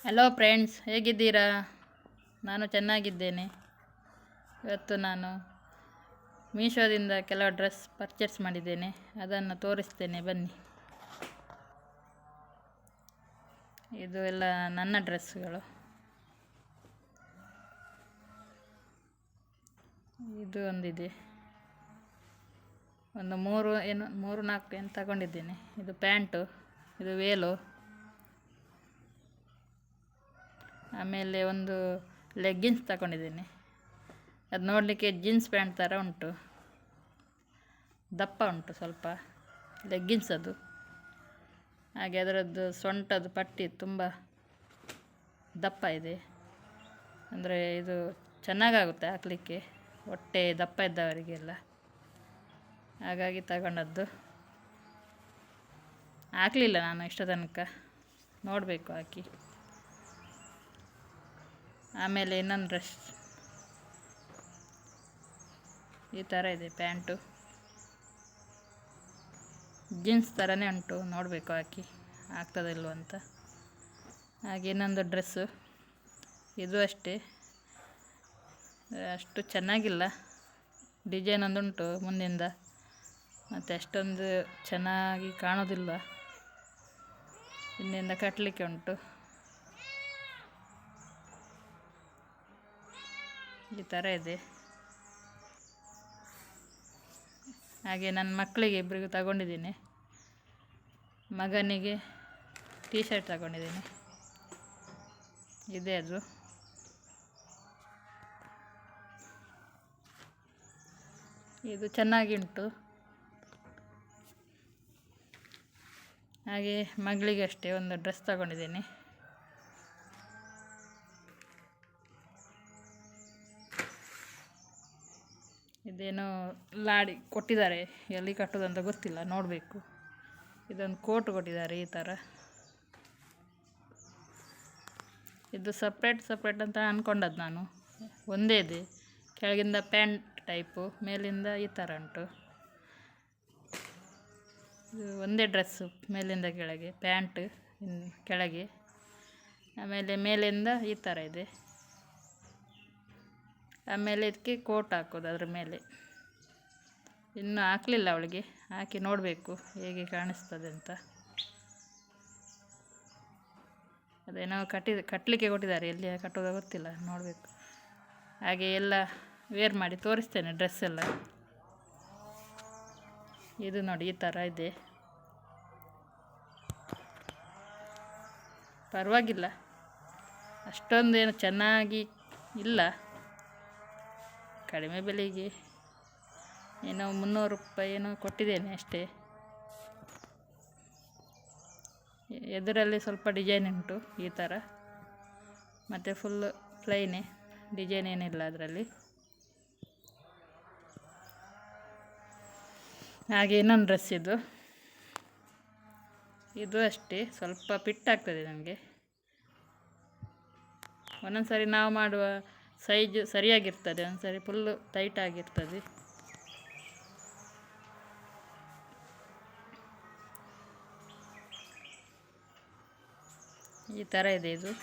Hello friends, ಹೇಗಿದ್ದೀರಾ? ನಾನು ಚೆನ್ನಾಗಿದ್ದೇನೆ. ಇವತ್ತು ನಾನು ಮೀಶೋದಿಂದ ಕೆಲವು ಡ್ರೆಸ್ ಪರ್ಚೇಸ್ ಮಾಡಿದ್ದೇನೆ, ಅದನ್ನು ತೋರಿಸ್ತೇನೆ ಬನ್ನಿ. ಇದು ಎಲ್ಲ ನನ್ನ ಡ್ರೆಸ್ಗಳು. ಇದು ಒಂದಿದೆ, ಒಂದು ಮೂರು ನಾಲ್ಕು ಏನು ತಗೊಂಡಿದ್ದೇನೆ. ಇದು ಪ್ಯಾಂಟು, ಇದು ವೇಲು, ಆಮೇಲೆ ಒಂದು ಲೆಗ್ಗಿನ್ಸ್ ತಗೊಂಡಿದ್ದೇನೆ. ಅದು ನೋಡಲಿಕ್ಕೆ ಜೀನ್ಸ್ ಪ್ಯಾಂಟ್ ಥರ ಉಂಟು, ದಪ್ಪ ಉಂಟು ಸ್ವಲ್ಪ ಲೆಗ್ಗಿನ್ಸ್ ಅದು. ಹಾಗೆ ಅದರದ್ದು ಸೊಂಟದ ಪಟ್ಟಿ ತುಂಬ ದಪ್ಪ ಇದೆ, ಅಂದರೆ ಇದು ಚೆನ್ನಾಗಾಗುತ್ತೆ ಹಾಕಲಿಕ್ಕೆ ಹೊಟ್ಟೆ ದಪ್ಪ ಇದ್ದವರಿಗೆಲ್ಲ. ಹಾಗಾಗಿ ತಗೊಂಡದ್ದು. ಹಾಕಲಿಲ್ಲ ನಾನು ಇಷ್ಟ ತನಕ, ನೋಡಬೇಕು ಹಾಕಿ. ಆಮೇಲೆ ಇನ್ನೊಂದು ಡ್ರೆಸ್ ಈ ಥರ ಇದೆ, ಪ್ಯಾಂಟು ಜೀನ್ಸ್ ಥರನೇ ಉಂಟು, ನೋಡಬೇಕು ಹಾಕಿ ಆಗ್ತದಿಲ್ವ ಅಂತ. ಹಾಗೆ ಇನ್ನೊಂದು ಡ್ರೆಸ್ಸು, ಇದು ಅಷ್ಟೇ, ಅಷ್ಟು ಚೆನ್ನಾಗಿಲ್ಲ. ಡಿಸೈನ್ ಒಂದುಂಟು ಮುಂದಿಂದ, ಮತ್ತು ಅಷ್ಟೊಂದು ಚೆನ್ನಾಗಿ ಕಾಣೋದಿಲ್ಲ. ಹಿಂದಿಂದ ಕಟ್ಟಲಿಕ್ಕೆ ಉಂಟು, ಈ ಥರ ಇದೆ. ಹಾಗೆ ನನ್ನ ಮಕ್ಕಳಿಗೆ ಇಬ್ಬರಿಗೂ ತಗೊಂಡಿದ್ದೀನಿ. ಮಗನಿಗೆ ಟೀ ಶರ್ಟ್ ತಗೊಂಡಿದ್ದೀನಿ, ಇದೆ ಅದು. ಇದು ಚೆನ್ನಾಗಿ ಉಂಟು. ಹಾಗೆ ಮಗಳಿಗೆ ಅಷ್ಟೇ ಒಂದು ಡ್ರೆಸ್ ತಗೊಂಡಿದ್ದೀನಿ. ಇದೇನೋ ಲಾಡಿ ಕೊಟ್ಟಿದ್ದಾರೆ, ಎಲ್ಲಿ ಕಟ್ಟೋದಂತ ಗೊತ್ತಿಲ್ಲ, ನೋಡಬೇಕು. ಇದೊಂದು ಕೋಟ್ ಕೊಟ್ಟಿದ್ದಾರೆ ಈ ಥರ. ಇದು ಸಪ್ರೇಟ್ ಅಂತ ಅಂದ್ಕೊಂಡದ್ದು ನಾನು, ಒಂದೇ ಇದೆ. ಕೆಳಗಿಂದ ಪ್ಯಾಂಟ್ ಟೈಪು, ಮೇಲಿಂದ ಈ ಥರ ಉಂಟು. ಇದು ಒಂದೇ ಡ್ರೆಸ್ಸು, ಮೇಲಿಂದ ಕೆಳಗೆ ಪ್ಯಾಂಟ್ ಕೆಳಗೆ, ಆಮೇಲೆ ಮೇಲಿಂದ ಈ ಥರ ಇದೆ. ಆಮೇಲೆ ಇದಕ್ಕೆ ಕೋಟ್ ಹಾಕೋದು ಅದ್ರ ಮೇಲೆ. ಇನ್ನೂ ಹಾಕಲಿಲ್ಲ ಅವಳಿಗೆ, ಹಾಕಿ ನೋಡಬೇಕು ಹೇಗೆ ಕಾಣಿಸ್ತದೆ ಅಂತ. ಅದೇನೋ ಕಟ್ಟಲಿಕ್ಕೆ ಕೊಟ್ಟಿದ್ದಾರೆ, ಎಲ್ಲಿ ಕಟ್ಟೋದು ಗೊತ್ತಿಲ್ಲ, ನೋಡಬೇಕು. ಹಾಗೆ ಎಲ್ಲ ವೇರ್ ಮಾಡಿ ತೋರಿಸ್ತೇನೆ ಡ್ರೆಸ್ ಎಲ್ಲ. ಇದು ನೋಡಿ ಈ ಥರ ಇದೆ, ಪರವಾಗಿಲ್ಲ, ಅಷ್ಟೊಂದೇನು ಚೆನ್ನಾಗಿ ಇಲ್ಲ. ಕಡಿಮೆ ಬೆಲೆಗೆ ಏನೋ 300 ರೂಪಾಯಿ ಏನೋ ಕೊಟ್ಟಿದ್ದೇನೆ ಅಷ್ಟೇ. ಎದುರಲ್ಲಿ ಸ್ವಲ್ಪ ಡಿಸೈನ್ ಉಂಟು ಈ ಥರ, ಮತ್ತು ಫುಲ್ ಪ್ಲೈನೇ, ಡಿಸೈನ್ ಏನಿಲ್ಲ ಅದರಲ್ಲಿ. ಹಾಗೆ ಇನ್ನೊಂದು ಡ್ರೆಸ್ ಇದು ಅಷ್ಟೇ, ಸ್ವಲ್ಪ ಫಿಟ್ ಆಗ್ತದೆ ನಮಗೆ. ಒಂದೊಂದು ಸಾರಿ ನಾವು ಮಾಡುವ ಸೈಜ್ ಸರಿಯಾಗಿರ್ತದೆ, ಒಂದ್ಸರಿ ಫುಲ್ಲು ಟೈಟ್ ಆಗಿರ್ತದೆ. ಈ ಥರ ಇದೆ ಇದು.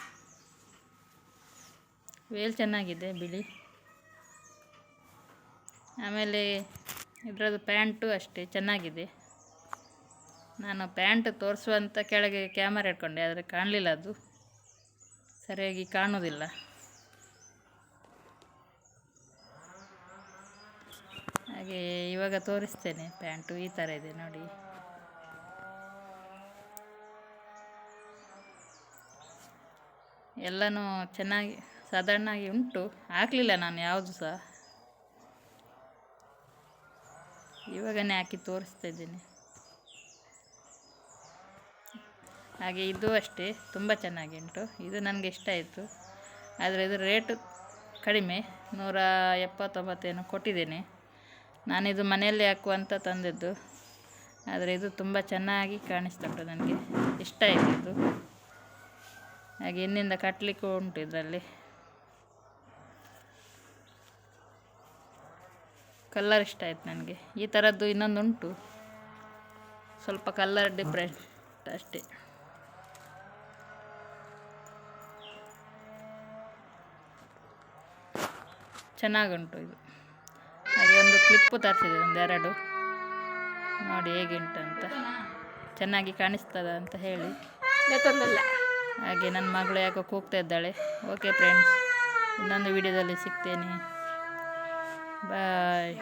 ವೇಲ್ ಚೆನ್ನಾಗಿದೆ ಬಿಳಿ. ಆಮೇಲೆ ಇದರದ್ದು ಪ್ಯಾಂಟು ಅಷ್ಟೇ ಚೆನ್ನಾಗಿದೆ. ನಾನು ಪ್ಯಾಂಟ್ ತೋರಿಸುವಂತ ಕೆಳಗೆ ಕ್ಯಾಮರಾ ಇಟ್ಕೊಂಡೆ, ಆದರೆ ಕಾಣಲಿಲ್ಲ, ಅದು ಸರಿಯಾಗಿ ಕಾಣೋದಿಲ್ಲ. ಹಾಗೆ ಇವಾಗ ತೋರಿಸ್ತೇನೆ. ಪ್ಯಾಂಟು ಈ ಥರ ಇದೆ ನೋಡಿ. ಎಲ್ಲನೂ ಚೆನ್ನಾಗಿ ಸಾಧಾರಣವಾಗಿ ಉಂಟು, ಹಾಕಲಿಲ್ಲ ನಾನು ಯಾವುದು ಸಹ, ಇವಾಗನೇ ಹಾಕಿ ತೋರಿಸ್ತಾ ಇದ್ದೀನಿ. ಹಾಗೆ ಇದು ಅಷ್ಟೇ, ತುಂಬ ಚೆನ್ನಾಗಿ ಉಂಟು. ಇದು ನನಗೆ ಇಷ್ಟ ಆಯಿತು, ಆದರೆ ಇದು ರೇಟು ಕಡಿಮೆ, 179 ಏನೋ ಕೊಟ್ಟಿದ್ದೇನೆ. ನಾನಿದು ಮನೆಯಲ್ಲಿ ಹಾಕುವಂತ ತಂದದ್ದು, ಆದರೆ ಇದು ತುಂಬ ಚೆನ್ನಾಗಿ ಕಾಣಿಸ್ತಾ ಉಂಟು, ನನಗೆ ಇಷ್ಟ ಆಯಿತು ಇದು. ಹಾಗೆ ಇನ್ನಿಂದ ಕಟ್ಟಲಿಕ್ಕೂ ಉಂಟು ಇದರಲ್ಲಿ. ಕಲ್ಲರ್ ಇಷ್ಟ ಆಯಿತು ನನಗೆ. ಈ ಥರದ್ದು ಇನ್ನೊಂದು ಉಂಟು, ಸ್ವಲ್ಪ ಕಲ್ಲರ್ ಡಿಫ್ರೆಂಟ್ ಅಷ್ಟೇ. ಚೆನ್ನಾಗುಂಟು ಇದು. ಹಾಗೆ ಒಂದು ಕ್ಲಿಪ್ಪು ತರಿಸಿದೆ, ಒಂದೆರಡು, ನೋಡಿ ಹೇಗುಂಟು ಅಂತ, ಚೆನ್ನಾಗಿ ಕಾಣಿಸ್ತದ ಅಂತ ಹೇಳಿ. ಹಾಗೆ ನನ್ನ ಮಗಳು ಯಾಕೋ ಕೂಗ್ತಾ ಇದ್ದಾಳೆ. ಓಕೆ ಫ್ರೆಂಡ್ಸ್, ಇನ್ನೊಂದು ವಿಡಿಯೋದಲ್ಲಿ ಸಿಗ್ತೇನೆ. ಬಾಯ್.